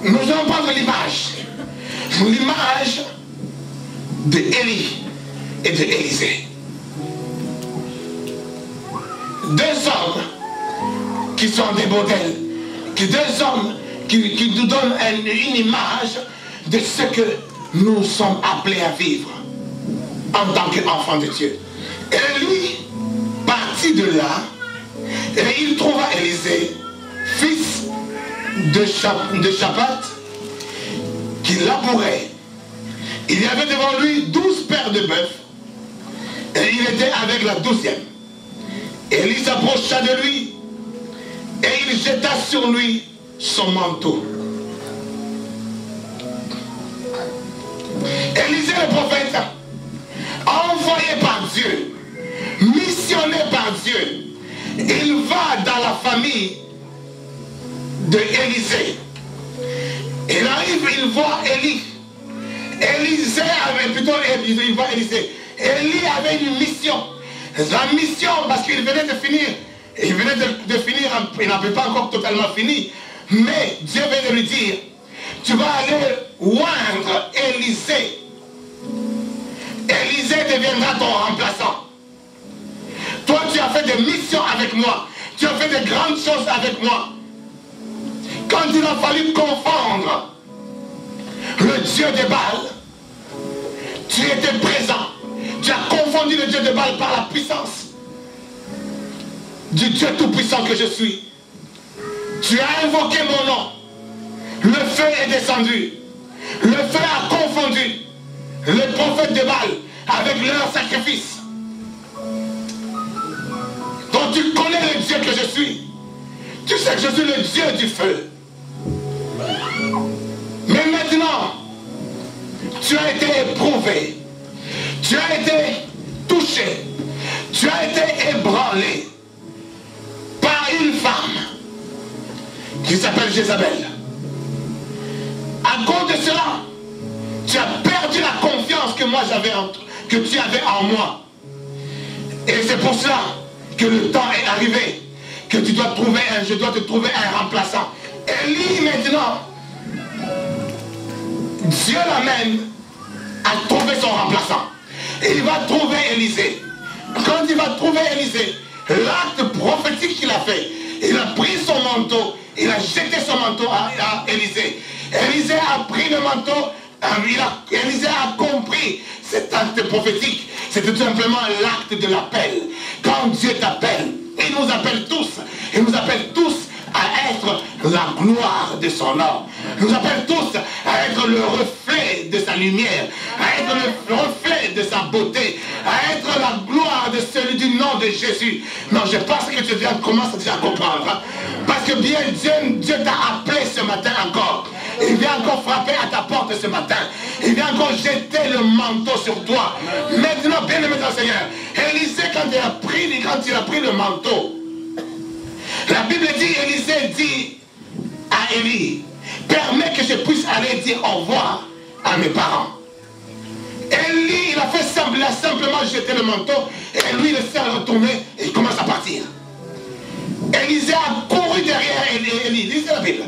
nous allons prendre l'image. L'image d'Élie et d'Élisée. Deux hommes qui sont des modèles. Deux hommes qui nous donnent une image de ce que nous sommes appelés à vivre en tant qu'enfants de Dieu. Et lui, parti de là, et il trouva Élisée, fils de Shaphat, qui labourait. Il y avait devant lui 12 paires de bœufs, et il était avec la 12e. Élie s'approcha de lui, et il jeta sur lui son manteau. Élisée le prophète, envoyé par Dieu, missionné par Dieu, il va dans la famille d'Élisée. Il arrive, il voit Élie. Élisée avait plutôt, il voit Élisée. Élie avait une mission. La mission, parce qu'il venait de finir. Il venait de finir, il n'avait pas encore totalement fini. Mais Dieu venait de lui dire, tu vas aller oindre Élisée. Élisée deviendra ton remplaçant. Toi, tu as fait des missions avec moi. Tu as fait de grandes choses avec moi. Quand il a fallu confondre le Dieu de Baal, tu étais présent. Tu as confondu le Dieu de Baal par la puissance du Dieu tout-puissant que je suis. Tu as invoqué mon nom. Le feu est descendu. Le feu a confondu les prophètes de Baal avec leur sacrifice. Donc tu connais le Dieu que je suis. Tu sais que je suis le Dieu du feu. Mais maintenant, tu as été éprouvé. Tu as été touché. Tu as été ébranlé par une femme qui s'appelle Jézabel. À cause de cela, tu as perdu la confiance que moi j'avais que tu avais en moi. Et c'est pour cela que le temps est arrivé, que tu dois trouver je dois te trouver un remplaçant. Élie maintenant, Dieu l'amène à trouver son remplaçant. Et il va trouver Élisée. Quand il va trouver Élisée, l'acte prophétique qu'il a fait, il a pris son manteau, il a jeté son manteau à Élisée. Élisée a pris le manteau, Élisée a compris cet acte prophétique. C'était tout simplement l'acte de l'appel. Quand Dieu t'appelle, il nous appelle tous à être la gloire de son nom. Il nous appelle tous à être le reflet de sa lumière, à être le reflet de sa beauté, à être la gloire de celui du nom de Jésus. Non, je pense que tu commences déjà à comprendre. Hein? Parce que bien Dieu t'a appelé ce matin encore. Il vient encore frapper à ta porte ce matin. Il vient encore jeter le manteau sur toi. Maintenant, bien aimé dans le Seigneur, Élisée, quand il a pris le manteau, la Bible dit, Élisée dit à Élie, permets que je puisse aller dire au revoir à mes parents. Élie, il a simplement jeté le manteau, et lui, il s'est retourné et il commence à partir. Élisée a couru derrière Élie, lisez la Bible.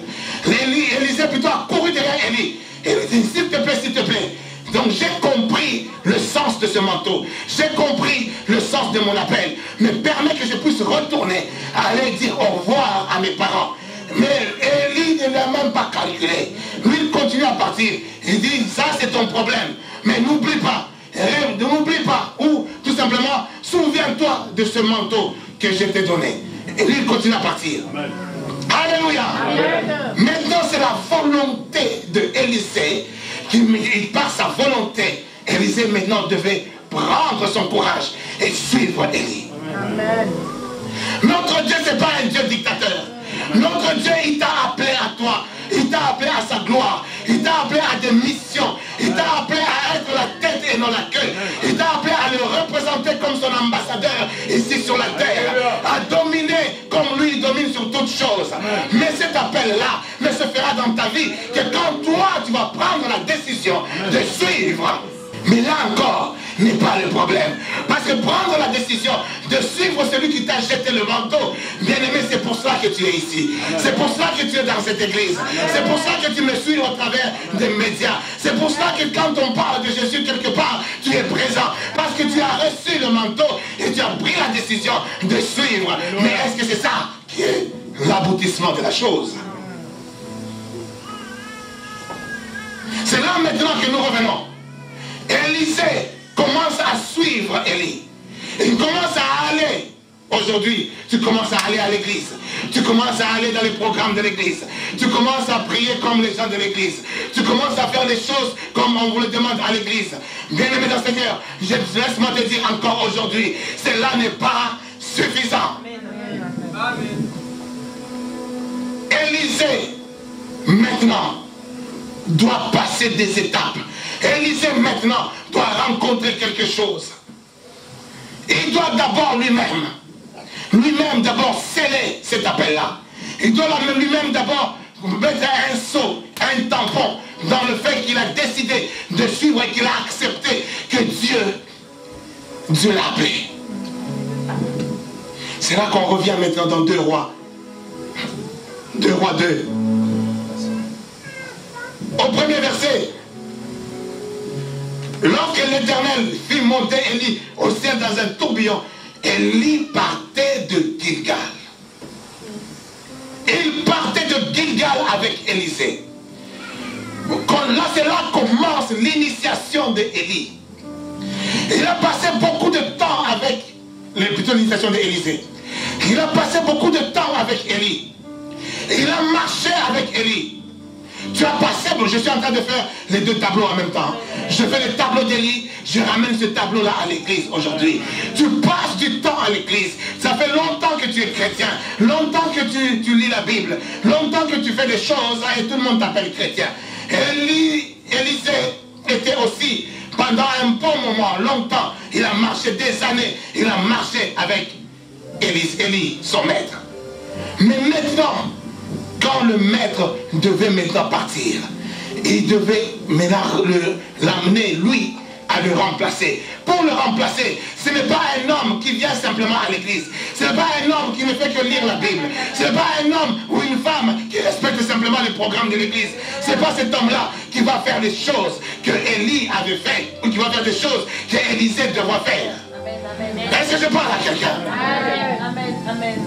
Élisée plutôt a couru derrière Élie. Et il dit, s'il te plaît. Donc j'ai compris le sens de ce manteau. J'ai compris le sens de mon appel. Mais permets que je puisse retourner, aller dire au revoir à mes parents. Mais Élie ne l'a même pas calculé. Lui, il continue à partir. Il dit, ça c'est ton problème. Mais n'oublie pas. Ou tout simplement, souviens-toi de ce manteau que je t'ai donné. Et lui, il continue à partir. Amen. Alléluia. Amen. Maintenant, c'est la volonté de Élisée. Par sa volonté, Élisée maintenant devait prendre son courage et suivre Élie. Amen. Notre Dieu, ce n'est pas un Dieu dictateur. Notre Dieu, il t'a appelé à toi. Il t'a appelé à sa gloire. Il t'a appelé à des missions. Il t'a appelé à être la tête et non la queue. Il t'a appelé à le représenter comme son ambassadeur ici sur la terre. À dominer comme lui il domine sur toutes choses. Mais cet appel-là ne se fera dans ta vie que quand toi tu vas prendre la décision de suivre. Mais là encore, n'est pas le problème. Parce que prendre la décision de suivre celui qui t'a jeté le manteau, bien aimé, c'est pour cela que tu es ici. C'est pour cela que tu es dans cette église. C'est pour cela que tu me suis au travers des médias. C'est pour cela que quand on parle de Jésus quelque part, tu es présent. Parce que tu as reçu le manteau et tu as pris la décision de suivre. Mais est-ce que c'est ça qui est l'aboutissement de la chose? C'est là maintenant que nous revenons. Élisée commence à suivre Élie. Il commence à aller. Aujourd'hui, tu commences à aller à l'église. Tu commences à aller dans les programmes de l'église. Tu commences à prier comme les gens de l'église. Tu commences à faire les choses comme on vous le demande à l'église. Bien-aimé dans le Seigneur, laisse-moi te dire encore aujourd'hui, cela n'est pas suffisant. Amen. Élisée, maintenant, doit passer des étapes. Élisée, maintenant, doit rencontrer quelque chose. Il doit d'abord lui-même d'abord sceller cet appel-là. Il doit lui-même d'abord mettre un sceau, un tampon dans le fait qu'il a décidé de suivre et qu'il a accepté que Dieu l'a appelé. C'est là qu'on revient maintenant dans 2 Rois. 2 Rois 2. Au premier verset, lorsque l'Éternel fit monter Élie au ciel dans un tourbillon, Élie partait de Gilgal. Il partait de Gilgal avec Élisée. Là, c'est là commence l'initiation d'Élie. Il a passé beaucoup de temps avec, plutôt l'initiation d'Élisée. Il a passé beaucoup de temps avec Élie. Il a marché avec Élie. Tu as passé, je suis en train de faire les 2 tableaux en même temps. Je fais le tableau d'Élie, je ramène ce tableau-là à l'église aujourd'hui. Tu passes du temps à l'église. Ça fait longtemps que tu es chrétien, longtemps que tu lis la Bible, longtemps que tu fais des choses et tout le monde t'appelle chrétien. Élisée était aussi, pendant un bon moment, longtemps, il a marché des années, il a marché avec Élie, son maître. Mais maintenant, quand le maître devait maintenant partir, il devait maintenant l'amener, lui, à le remplacer. Pour le remplacer, ce n'est pas un homme qui vient simplement à l'église. Ce n'est pas un homme qui ne fait que lire la Bible. Ce n'est pas un homme ou une femme qui respecte simplement les programmes de l'église. Ce n'est pas cet homme-là qui va faire les choses que Élie avait fait, ou qui va faire des choses que Élisée devrait faire. Est-ce que je parle à quelqu'un? Amen.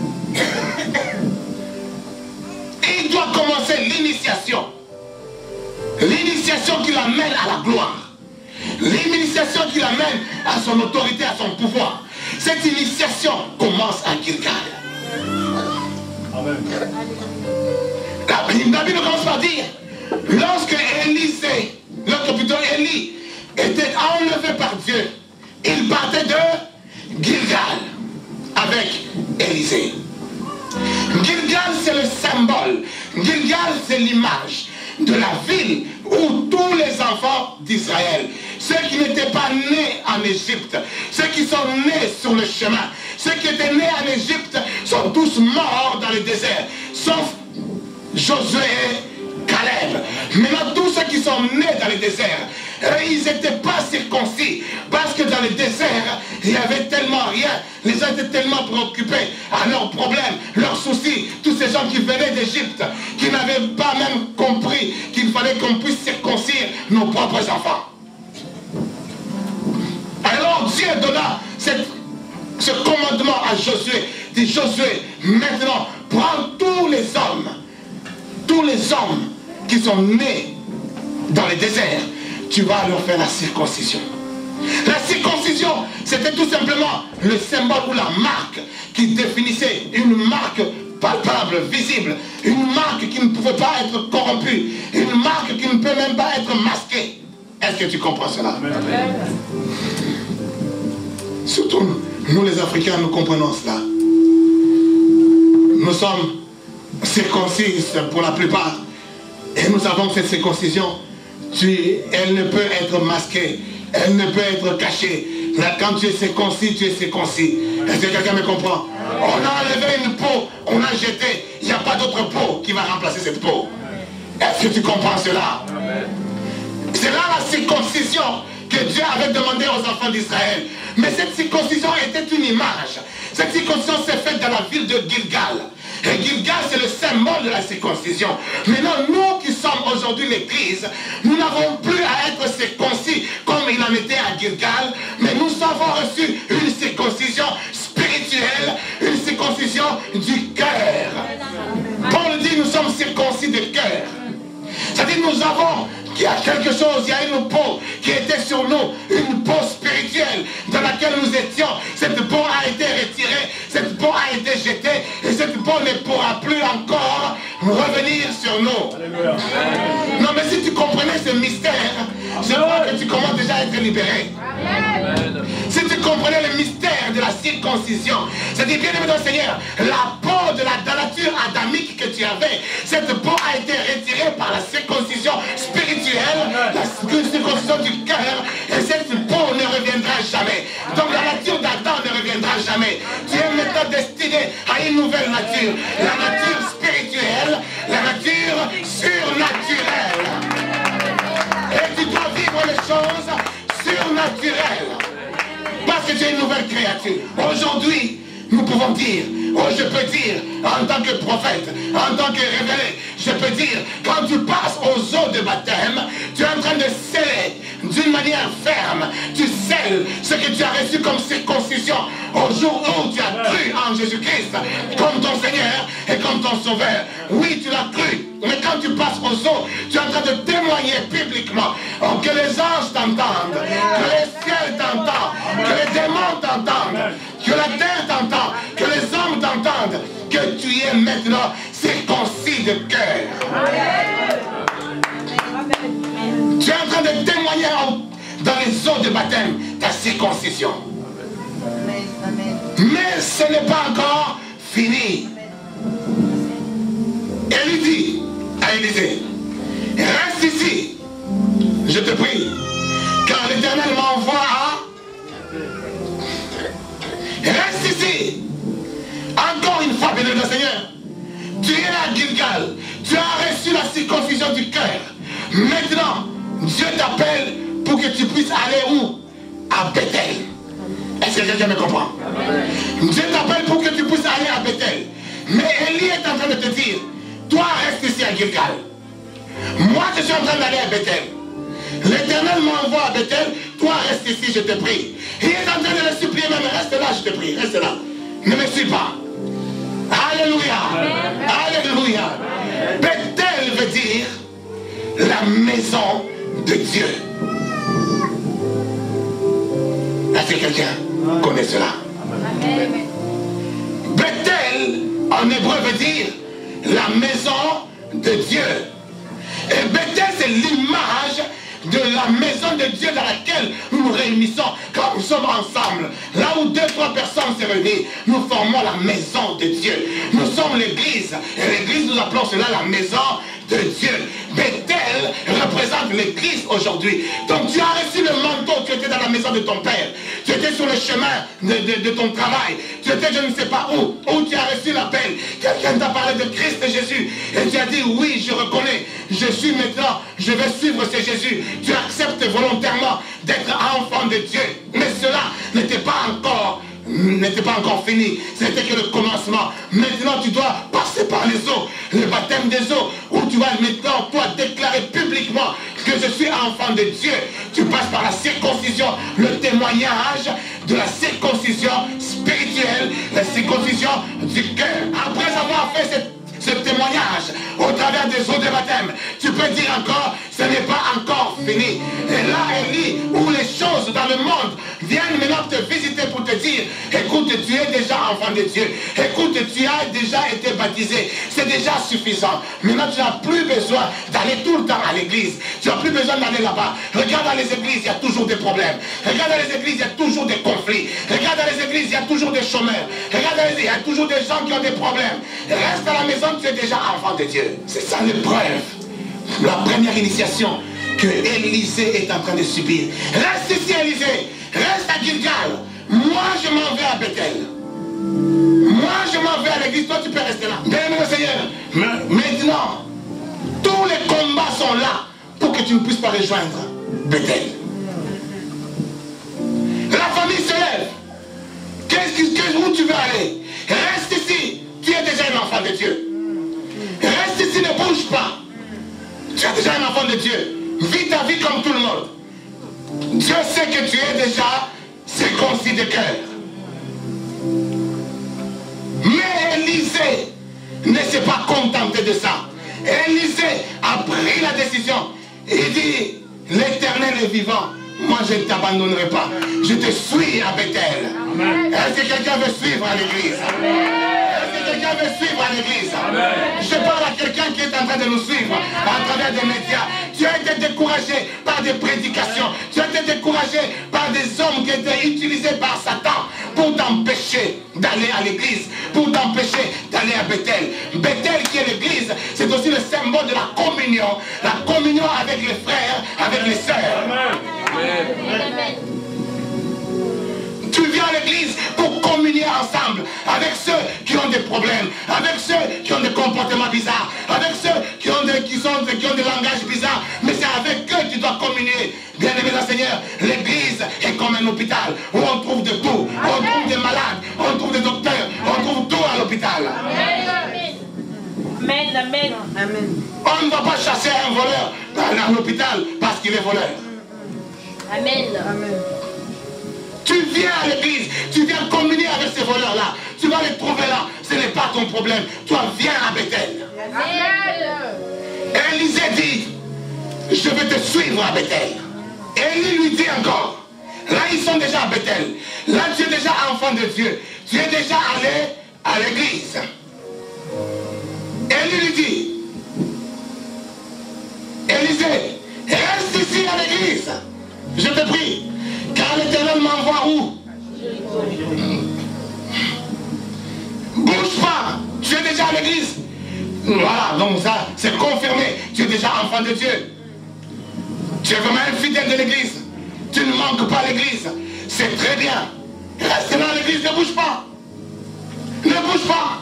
Il doit commencer l'initiation. L'initiation qui l'amène à la gloire. L'initiation qui l'amène à son autorité, à son pouvoir. Cette initiation commence à Gilgal. Amen. La Bible commence par dire, lorsque Élie était enlevé par Dieu, il partait de Gilgal avec Élisée. Gilgal, c'est le symbole. Gilgal, c'est l'image de la ville où tous les enfants d'Israël, ceux qui n'étaient pas nés en Égypte, ceux qui sont nés sur le chemin, ceux qui étaient nés en Égypte sont tous morts dans le désert, sauf Josué et Caleb. Maintenant, tous ceux qui sont nés dans le désert, ils n'étaient pas circoncis, parce que dans le désert, il n'y avait tellement rien. Les gens étaient tellement préoccupés à leurs problèmes, leurs soucis. Tous ces gens qui venaient d'Égypte, qui n'avaient pas même compris qu'il fallait qu'on puisse circoncire nos propres enfants. Alors Dieu donna ce commandement à Josué. Dit Josué, maintenant, prends tous les hommes qui sont nés dans le désert, tu vas leur faire la circoncision. La circoncision, c'était tout simplement le symbole ou la marque qui définissait une marque palpable, visible, une marque qui ne pouvait pas être corrompue, une marque qui ne peut même pas être masquée. Est-ce que tu comprends cela? Amen. Surtout, nous les Africains, nous comprenons cela. Nous sommes circoncis pour la plupart. Et nous savons que cette circoncision, elle ne peut être masquée, elle ne peut être cachée. Là, quand tu es circoncis, tu es circoncis. Est-ce que quelqu'un me comprend? On a enlevé une peau, on a jeté, il n'y a pas d'autre peau qui va remplacer cette peau. Est-ce que tu comprends cela? C'est là la circoncision que Dieu avait demandé aux enfants d'Israël. Mais cette circoncision était une image. Cette circoncision s'est faite dans la ville de Gilgal. Et Gilgal, c'est le symbole de la circoncision. Maintenant, nous qui sommes aujourd'hui l'Église, nous n'avons plus à être circoncis comme il en était à Gilgal, mais nous avons reçu une circoncision spirituelle, une circoncision du cœur. Paul dit, nous sommes circoncis de cœur. C'est-à-dire, nous avons, il y a quelque chose, il y a une peau qui était sur nous, une peau spirituelle dans laquelle nous étions. Cette peau a été retirée, cette peau a été jetée, et cette peau ne pourra plus encore revenir sur nous. Alléluia. Non, mais si tu comprenais ce mystère, je crois que tu commences déjà à être libéré. Amen. Si tu comprenais le mystère de la circoncision, c'est-à-dire, bien aimé dans le Seigneur, la peau de la nature adamique que tu avais, cette peau a été retirée par la circoncision spirituelle, la circoncision du cœur, et cette peau ne reviendra jamais. Donc la nature d'Adam ne reviendra jamais. Tu es maintenant destiné à une nouvelle nature, la nature spirituelle, la nature surnaturelle. Et tu dois vivre les choses surnaturelles. Parce que tu es une nouvelle créature. Aujourd'hui, nous pouvons dire, je peux dire, en tant que prophète, en tant que révélé, je peux dire, quand tu passes aux eaux de baptême, tu es en train de sceller d'une manière ferme, tu scelles ce que tu as reçu comme circoncision au jour où tu as cru en Jésus-Christ comme ton Seigneur et comme ton Sauveur. Oui, tu l'as cru, mais quand tu passes aux eaux, tu es en train de témoigner publiquement que les anges t'entendent, que les ciels t'entendent, que les démons t'entendent, que la terre t'entend, que les hommes t'entendent, que tu es maintenant circoncis de cœur. Tu es en train de témoigner dans les eaux de baptême ta circoncision. Mais ce n'est pas encore fini. Élie dit à Élisée, reste ici, je te prie, car l'Éternel m'envoie à... Reste ici. Encore une fois, béni le Seigneur. Tu es à Gilgal. Tu as reçu la circoncision du cœur. Maintenant, Dieu t'appelle pour que tu puisses aller où? À Bethel. Est-ce que quelqu'un me comprend? Dieu t'appelle pour que tu puisses aller à Bethel. Mais Élie est en train de te dire, toi reste ici à Gilgal. Moi je suis en train d'aller à Bethel. L'Éternel m'envoie à Bethel, toi reste ici, je te prie. Il est en train de le supplier même, reste là, je te prie, reste là. Ne me suis pas. Alléluia. Alléluia. Bethel veut dire la maison de Dieu. Est-ce que quelqu'un connaît cela? Bethel, en hébreu, veut dire la maison de Dieu. Et Bethel, c'est l'image de la maison de Dieu dans laquelle nous nous réunissons quand nous sommes ensemble. Là où 2-3 personnes se réunissent, nous formons la maison de Dieu. Nous sommes l'église. Et l'église, nous appelons cela la maison de Dieu. Bethel représente l'église aujourd'hui. Donc tu as reçu le manteau, tu étais dans la maison de ton père. Tu étais sur le chemin de ton travail. Tu étais je ne sais pas où tu as reçu l'appel. Quelqu'un t'a parlé de Christ Jésus. Et tu as dit oui, je reconnais. Je suis maintenant, je vais suivre ce Jésus. Tu acceptes volontairement d'être enfant de Dieu. Mais cela n'était pas encore fini. C'était que le commencement. Maintenant, tu dois passer par les eaux, le baptême des eaux, où tu vas maintenant, toi, déclarer publiquement que je suis enfant de Dieu. Tu passes par la circoncision, le témoignage de la circoncision spirituelle, la circoncision du cœur. Après avoir fait ce témoignage au travers des eaux de baptême, tu peux dire encore, ce n'est pas encore fini. Et là, Élie, où les choses dans le monde viennent maintenant te visiter pour te dire, écoute, tu es déjà enfant de Dieu. Écoute, tu as déjà été baptisé. C'est déjà suffisant. Maintenant, tu n'as plus besoin d'aller tout le temps à l'église. Tu n'as plus besoin d'aller là-bas. Regarde dans les églises, il y a toujours des problèmes. Regarde dans les églises, il y a toujours des conflits. Regarde dans les églises, il y a toujours des chômeurs. Regarde dans les églises, il y a toujours des gens qui ont des problèmes. Reste à la maison, tu es déjà enfant de Dieu. C'est ça l'épreuve. La première initiation que Élisée est en train de subir. Reste ici, Élisée. Reste à Gilgal. Moi, je m'en vais à Bethel. Moi, je m'en vais à l'église. Toi, tu peux rester là. Bien, mon Seigneur. Maintenant, tous les combats sont là pour que tu ne puisses pas rejoindre Bethel. La famille se lève. Où tu veux aller? Reste ici. Tu es déjà un enfant de Dieu. Reste ici, ne bouge pas. Tu es déjà un enfant de Dieu. Vis ta vie comme tout le monde. Dieu sait que tu es déjà circoncis de cœur. Mais Élisée ne s'est pas contenté de ça. Élisée a pris la décision. Il dit, l'Éternel est vivant. Moi, je ne t'abandonnerai pas. Je te suis à Bethel. Est-ce que quelqu'un veut suivre à l'église? Est-ce que quelqu'un veut suivre à l'église? Je parle à quelqu'un qui est en train de nous suivre à travers des médias. Tu as été découragé par des prédications. Tu as été découragé par des hommes qui étaient utilisés par Satan pour t'empêcher d'aller à l'église, pour t'empêcher d'aller à Bethel. Bethel qui est l'église, c'est aussi le symbole de la communion avec les frères, avec les sœurs. Amen. Tu viens à l'église pour communier ensemble avec ceux qui ont des problèmes, avec ceux qui ont des comportements bizarres, avec ceux qui ont des langages bizarres, mais c'est avec eux que tu dois communier. Bien-aimés dans le Seigneur, l'église est comme un hôpital où on trouve de tout. On trouve des malades, on trouve des docteurs, on trouve tout à l'hôpital. Amen. Amen. On ne va pas chasser un voleur à l'hôpital parce qu'il est voleur. Amen. Tu viens à l'église, tu viens communier avec ces voleurs-là. Tu vas les trouver là. Ce n'est pas ton problème. Toi, viens à Bethel. Élisée dit, je vais te suivre à Bethel. Élie lui dit encore, là ils sont déjà à Bethel. Là tu es déjà enfant de Dieu. Tu es déjà allé à l'église. Élie lui dit, Élisée, reste ici à l'église. Je te prie. Car l'Éternel m'envoie où? Bouge pas. Tu es déjà à l'église. Voilà, donc ça, c'est confirmé. Tu es déjà enfant de Dieu. Tu es vraiment un fidèle de l'église. Tu ne manques pas l'église. C'est très bien. Reste là à l'église, ne bouge pas. Ne bouge pas.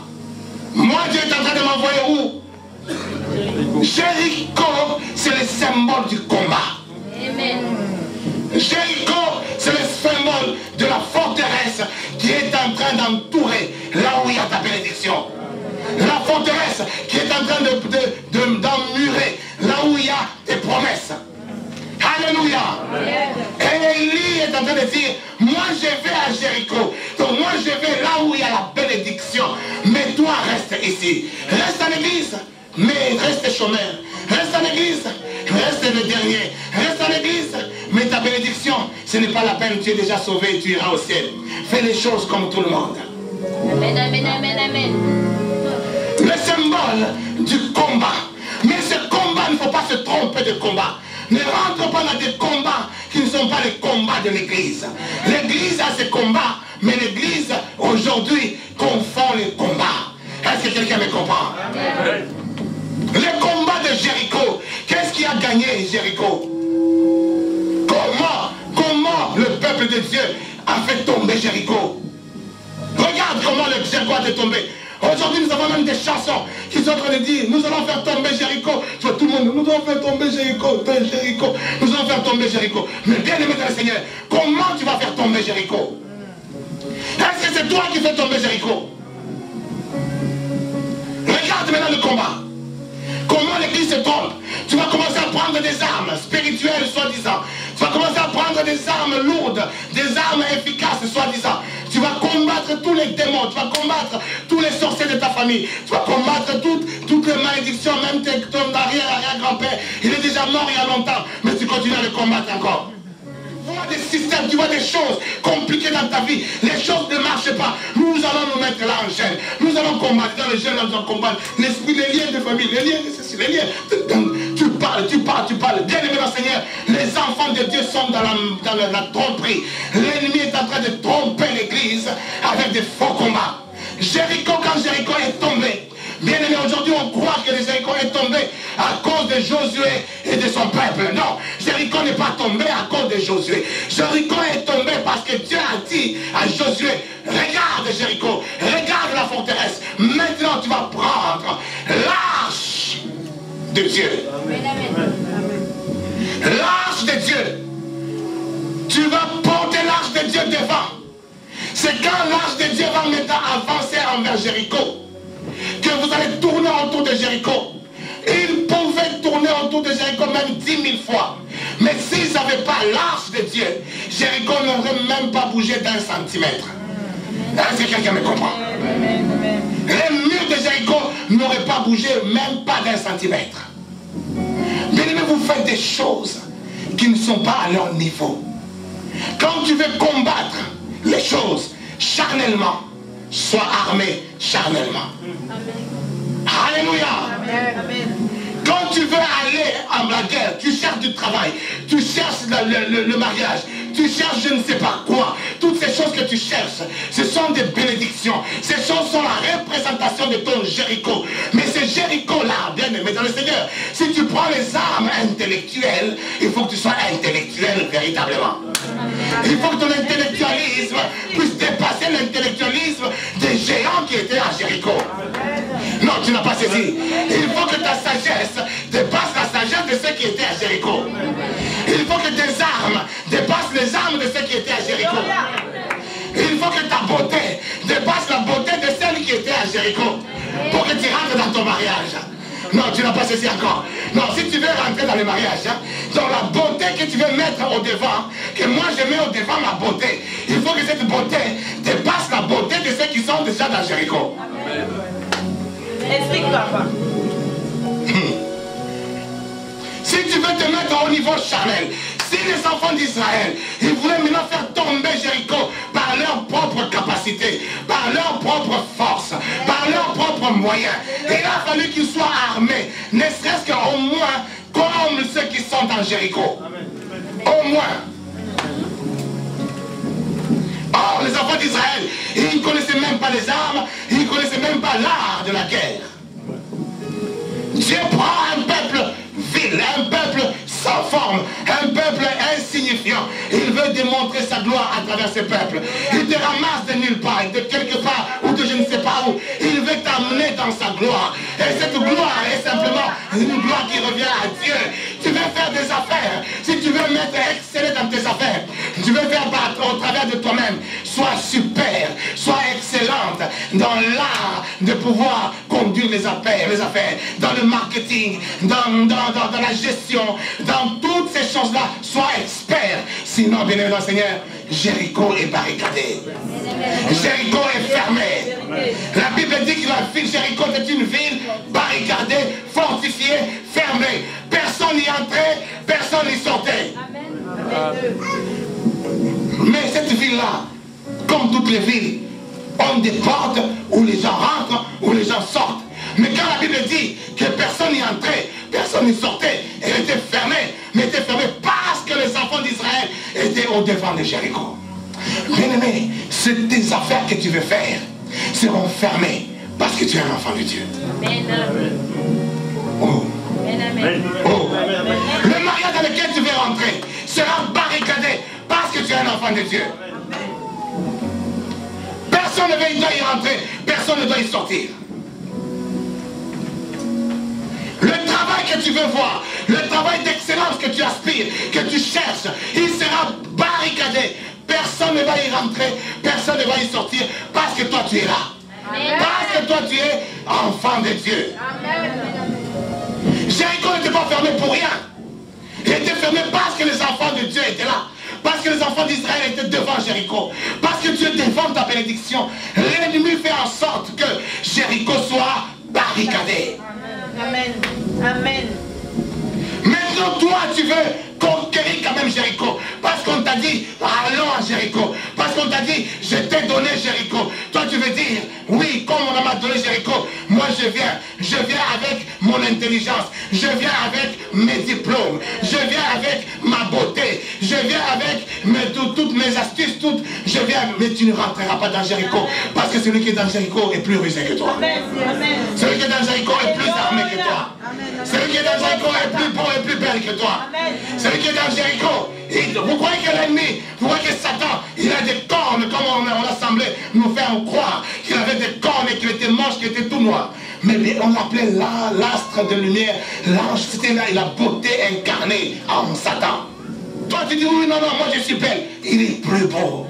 Moi, Dieu est en train de m'envoyer où? Jéricho, c'est le symbole du combat. Amen. Jéricho, c'est le symbole de la forteresse qui est en train d'entourer là où il y a ta bénédiction. La forteresse qui est en train d'emmurer là où il y a tes promesses. Alléluia. Et Élie est en train de dire, moi je vais à Jéricho. Donc moi je vais là où il y a la bénédiction. Mais toi reste ici. Reste à l'église. Mais reste chômeur. Reste à l'église. Reste le dernier. Reste à l'église. Mais ta bénédiction, ce n'est pas la peine. Tu es déjà sauvé et tu iras au ciel. Fais les choses comme tout le monde. Amen, amen, amen, amen. Le symbole du combat. Mais ce combat, il ne faut pas se tromper de combat. Ne rentre pas dans des combats qui ne sont pas les combats de l'église. L'église a ses combats, mais l'église aujourd'hui confond les combats. Est-ce que quelqu'un me comprend? Amen. Le combat de Jéricho, qu'est-ce qui a gagné Jéricho? Comment le peuple de Dieu a fait tomber Jéricho? Regarde comment le Jéricho a été tombé. Aujourd'hui, nous avons même des chansons qui sont en train de dire, nous allons faire tomber Jéricho. Tu vois, tout le monde, nous allons faire tomber Jéricho, nous allons faire tomber Jéricho. Mais bien aimé dans le Seigneur, comment tu vas faire tomber Jéricho? Est-ce que c'est toi qui fais tomber Jéricho? Regarde maintenant le combat. Comment l'église se trompe. Tu vas commencer à prendre des armes spirituelles, soi-disant. Tu vas commencer à prendre des armes lourdes, des armes efficaces, soi-disant. Tu vas combattre tous les démons, tu vas combattre tous les sorciers de ta famille. Tu vas combattre toutes les malédictions, même ton arrière-grand-père. Il est déjà mort il y a longtemps, mais tu continues à le combattre encore. Tu vois des systèmes, tu vois des choses compliquées dans ta vie. Les choses ne marchent pas. Nous allons nous mettre là en chaîne. Nous allons combattre. Dans le jeûne, nous allons combattre l'esprit, les liens de famille, les liens de ceci, les liens. Tu parles. Bien aimé dans le Seigneur, les enfants de Dieu sont dans la tromperie. L'ennemi est en train de tromper l'église avec des faux combats. Jéricho, quand Jéricho est tombé, bien aimé, aujourd'hui on croit que Jéricho est tombé à cause de Josué et de son peuple. Non, Jéricho n'est pas tombé à cause de Josué. Jéricho est tombé parce que Dieu a dit à Josué, regarde Jéricho, regarde la forteresse. Maintenant tu vas prendre l'arche de Dieu. L'arche de Dieu. Tu vas porter l'arche de Dieu devant. C'est quand l'arche de Dieu va maintenant avancer envers Jéricho que vous allez tourner autour de Jéricho. Ils pouvaient tourner autour de Jéricho même 10 000 fois. Mais s'ils n'avaient pas l'arche de Dieu, Jéricho n'aurait même pas bougé d'1 centimètre. Est-ce que quelqu'un me comprend? Les murs de Jéricho n'auraient pas bougé même pas d'1 centimètre. Bien-aimés, vous faites des choses qui ne sont pas à leur niveau. Quand tu veux combattre les choses charnellement, sois armé charnellement. Alléluia. Amen. Quand tu veux aller à la guerre, tu cherches du travail, tu cherches le mariage, tu cherches je ne sais pas quoi. Toutes ces choses que tu cherches, ce sont des bénédictions. Ces choses sont la représentation de ton Jéricho. Mais ce Jéricho-là, bien aimé dans le Seigneur, si tu prends les armes intellectuelles, il faut que tu sois intellectuel véritablement. Il faut que ton intellectualisme puisse dépasser l'intellectualisme des géants qui étaient à Jéricho. Non, tu n'as pas saisi. Il faut que ta sagesse dépasse la sagesse de ceux qui étaient à Jéricho. Il faut que tes armes dépassent les armes de ceux qui étaient à Jéricho. Il faut que ta beauté dépasse la beauté de celles qui étaient à Jéricho. Pour que tu rentres dans ton mariage. Non, tu n'as pas saisi encore. Non, si tu veux rentrer dans le mariage, dans la beauté que tu veux mettre au devant, que moi je mets au devant ma beauté, il faut que cette beauté dépasse la beauté de ceux qui sont déjà dans Jéricho. Explique, papa. Si tu veux te mettre au niveau charnel, si les enfants d'Israël, ils voulaient maintenant faire tomber Jéricho par leur propre capacité, par leur propre force, par leurs propres moyens, il a fallu qu'ils soient armés, ne serait-ce qu'au moins comme ceux qui sont dans Jéricho. Au moins. Or, les enfants d'Israël, ils ne connaissaient même pas les armes, ils ne connaissaient même pas l'art de la guerre. Dieu prend un peuple vil, un peuple sans forme, un peuple insignifiant. Il veut démontrer sa gloire à travers ce peuple. Il te ramasse de nulle part, de quelque part, ou de je ne sais pas où. Il veut t'amener dans sa gloire. Et cette gloire est simplement une gloire qui revient à Dieu. Tu veux faire des affaires. Si tu veux mettre exceller dans tes affaires, tu veux faire au travers de toi-même, sois super, sois excellente dans l'art de pouvoir conduire les affaires, dans le marketing, dans la gestion, dans toutes ces choses-là, sois expert. Sinon, bien aimé Seigneur, Jéricho est barricadé. Jéricho est fermé. La Bible dit que la ville Jéricho est une ville barricadée, fortifiée, fermée. Personne n'y entrait, personne n'y sortait. Mais cette ville-là, comme toutes les villes, ont des portes où les gens rentrent, où les gens sortent. Mais quand la Bible dit que personne n'y entrait, personne n'y sortait, elle était fermée, mais était fermée parce que les enfants d'Israël étaient au devant de Jéricho. Bien-aimé, tes affaires que tu veux faire seront fermées parce que tu es un enfant de Dieu. Amen. Oh. Amen. Oh. Le mariage dans lequel tu veux rentrer sera barricadé parce que tu es un enfant de Dieu. Personne ne doit y rentrer, personne ne doit y sortir. Le travail que tu veux voir, le travail d'excellence que tu aspires, que tu cherches, il sera barricadé. Personne ne va y rentrer, personne ne va y sortir, parce que toi tu es là. Amen. Parce que toi tu es enfant de Dieu. Amen. Jéricho n'était pas fermé pour rien. Il était fermé parce que les enfants de Dieu étaient là. Parce que les enfants d'Israël étaient devant Jéricho. Parce que Dieu défend ta bénédiction. L'ennemi fait en sorte que Jéricho soit barricadé. Amen. Amen. Maintenant, toi, tu veux conquérir quand même Jéricho. Parce qu'on t'a dit, allons à Jéricho. Parce qu'on t'a dit, je t'ai donné Jéricho. Toi, tu veux dire, oui, comme on m'a donné Jéricho, moi je viens avec mon intelligence. Je viens avec mes diplômes. Je viens avec ma beauté. Je viens avec toutes mes astuces, je viens, mais tu ne rentreras pas dans Jéricho. Parce que celui qui est dans Jéricho est plus rusé que toi. Celui qui est dans Jéricho est plus armé que toi. Celui qui est dans Jéricho est plus beau et plus belle que toi. Celui qui est dans Jéricho, vous croyez que l'ennemi, vous croyez que Satan, il a des cornes, comme on a semblé nous faire croire qu'il avait des cornes et qu'il était moche, qu'il était tout noir. Mais on l'appelait l'astre de lumière. L'ange, c'était là, la beauté incarnée en Satan. Toi, tu dis, oui, non, moi je suis belle. Il est plus beau.